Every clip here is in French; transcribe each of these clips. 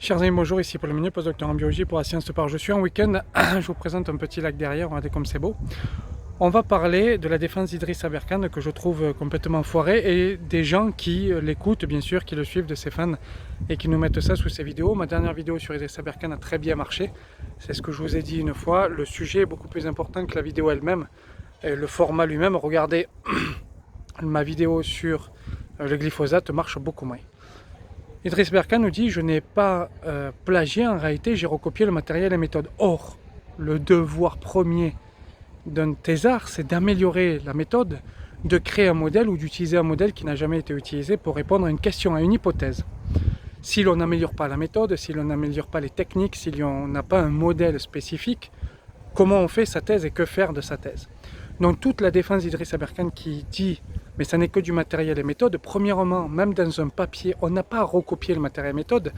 Chers amis, bonjour, ici Paul Menu, postdocteur en biologie pour la science de par. Je suis en week-end, je vous présente un petit lac derrière, regardez comme c'est beau. On va parler de la défense d'Idriss Aberkane que je trouve complètement foirée et des gens qui l'écoutent, bien sûr, qui le suivent, de ses fans et qui nous mettent ça sous ses vidéos. Ma dernière vidéo sur Idriss Aberkane a très bien marché, c'est ce que je vous ai dit une fois. Le sujet est beaucoup plus important que la vidéo elle-même, et le format lui-même. Regardez, ma vidéo sur le glyphosate marche beaucoup moins. Idriss Aberkane nous dit « Je n'ai pas plagié, en réalité j'ai recopié le matériel et les méthodes ». Or, le devoir premier d'un thésard, c'est d'améliorer la méthode, de créer un modèle ou d'utiliser un modèle qui n'a jamais été utilisé pour répondre à une question, à une hypothèse. Si l'on n'améliore pas la méthode, si l'on n'améliore pas les techniques, si l'on n'a pas un modèle spécifique, comment on fait sa thèse et que faire de sa thèse? Donc toute la défense d'Idriss Aberkane qui dit mais ça n'est que du matériel et méthode. Premièrement, même dans un papier, on n'a pas à recopier le matériel et méthode.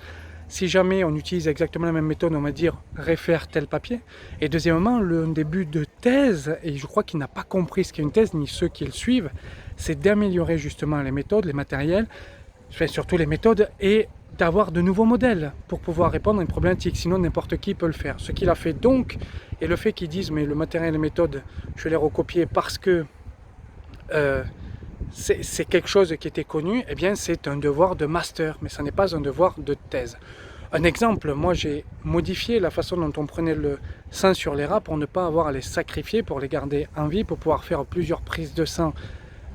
Si jamais on utilise exactement la même méthode, on va dire réfère tel papier. Et deuxièmement, le début de thèse, et je crois qu'il n'a pas compris ce qu'est une thèse, ni ceux qui le suivent, c'est d'améliorer justement les méthodes, les matériels, surtout les méthodes, et d'avoir de nouveaux modèles pour pouvoir répondre à une problématique. Sinon, n'importe qui peut le faire. Ce qu'il a fait donc, et le fait qu'ils disent mais le matériel et les méthodes, je vais les recopier parce que c'est quelque chose qui était connu, eh bien c'est un devoir de master, mais ce n'est pas un devoir de thèse. Un exemple, moi j'ai modifié la façon dont on prenait le sang sur les rats pour ne pas avoir à les sacrifier, pour les garder en vie, pour pouvoir faire plusieurs prises de sang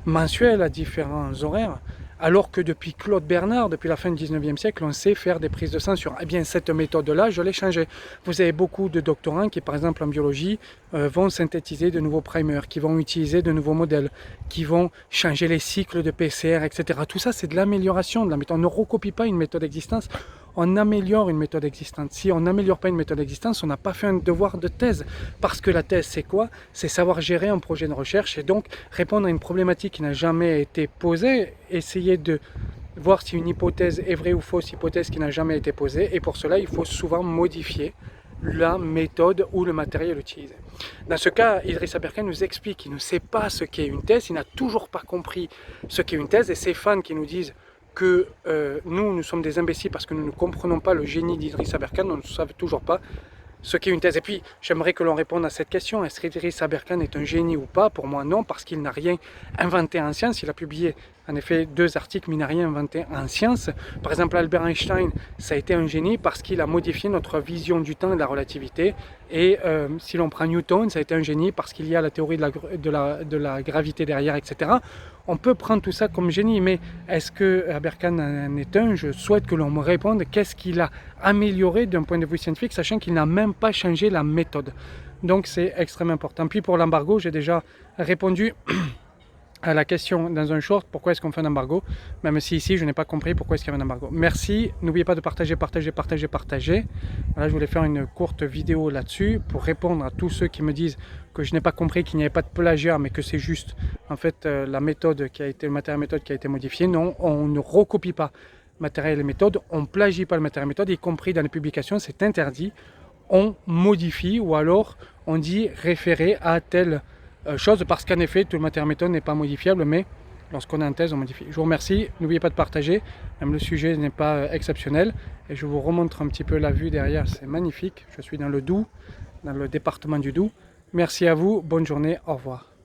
mensuelles à différents horaires, alors que depuis Claude Bernard, depuis la fin du 19e siècle, on sait faire des prises de sang sur. Eh bien cette méthode-là, je l'ai changée. Vous avez beaucoup de doctorants qui, par exemple en biologie, vont synthétiser de nouveaux primers, qui vont utiliser de nouveaux modèles, qui vont changer les cycles de PCR, etc. Tout ça, c'est de l'amélioration de la méthode. On ne recopie pas une méthode existante, on améliore une méthode existante. Si on n'améliore pas une méthode existante, on n'a pas fait un devoir de thèse. Parce que la thèse, c'est quoi? C'est savoir gérer un projet de recherche et donc répondre à une problématique qui n'a jamais été posée, essayer de voir si une hypothèse est vraie ou fausse, hypothèse qui n'a jamais été posée. Et pour cela, il faut souvent modifier la méthode ou le matériel utilisé. Dans ce cas, Idriss Aberkane nous explique qu'il ne sait pas ce qu'est une thèse, il n'a toujours pas compris ce qu'est une thèse, et ses fans qui nous disent que nous sommes des imbéciles parce que nous ne comprenons pas le génie d'Idriss Aberkane, on ne savait toujours pas ce qu'est une thèse. Et puis, j'aimerais que l'on réponde à cette question. Est-ce qu'Idriss Aberkane est un génie ou pas? Pour moi, non, parce qu'il n'a rien inventé en science. Il a publié, en effet, 2 articles, mais il n'a rien inventé en science. Par exemple, Albert Einstein, ça a été un génie parce qu'il a modifié notre vision du temps et de la relativité. Et si l'on prend Newton, ça a été un génie parce qu'il y a la théorie de la gravité derrière, etc. On peut prendre tout ça comme génie, mais est-ce que Aberkane en est un? Je souhaite que l'on me réponde qu'est-ce qu'il a amélioré d'un point de vue scientifique, sachant qu'il n'a même pas changé la méthode. Donc c'est extrêmement important. Puis pour l'embargo, j'ai déjà répondu à la question dans un short, pourquoi est-ce qu'on fait un embargo, même si ici je n'ai pas compris pourquoi est-ce qu'il y avait un embargo. Merci, n'oubliez pas de partager. Voilà, je voulais faire une courte vidéo là-dessus pour répondre à tous ceux qui me disent que je n'ai pas compris qu'il n'y avait pas de plagiat, mais que c'est juste en fait la méthode qui a été, le matériel méthode qui a été modifié. Non, on ne recopie pas matériel et méthode, on ne plagie pas le matériel et méthode, y compris dans les publications, c'est interdit. On modifie ou alors on dit référer à telle chose, parce qu'en effet, tout le matériel méthode n'est pas modifiable, mais lorsqu'on est en thèse, on modifie. Je vous remercie, n'oubliez pas de partager, même le sujet n'est pas exceptionnel, et je vous remontre un petit peu la vue derrière, c'est magnifique, je suis dans le Doubs, dans le département du Doubs. Merci à vous, bonne journée, au revoir.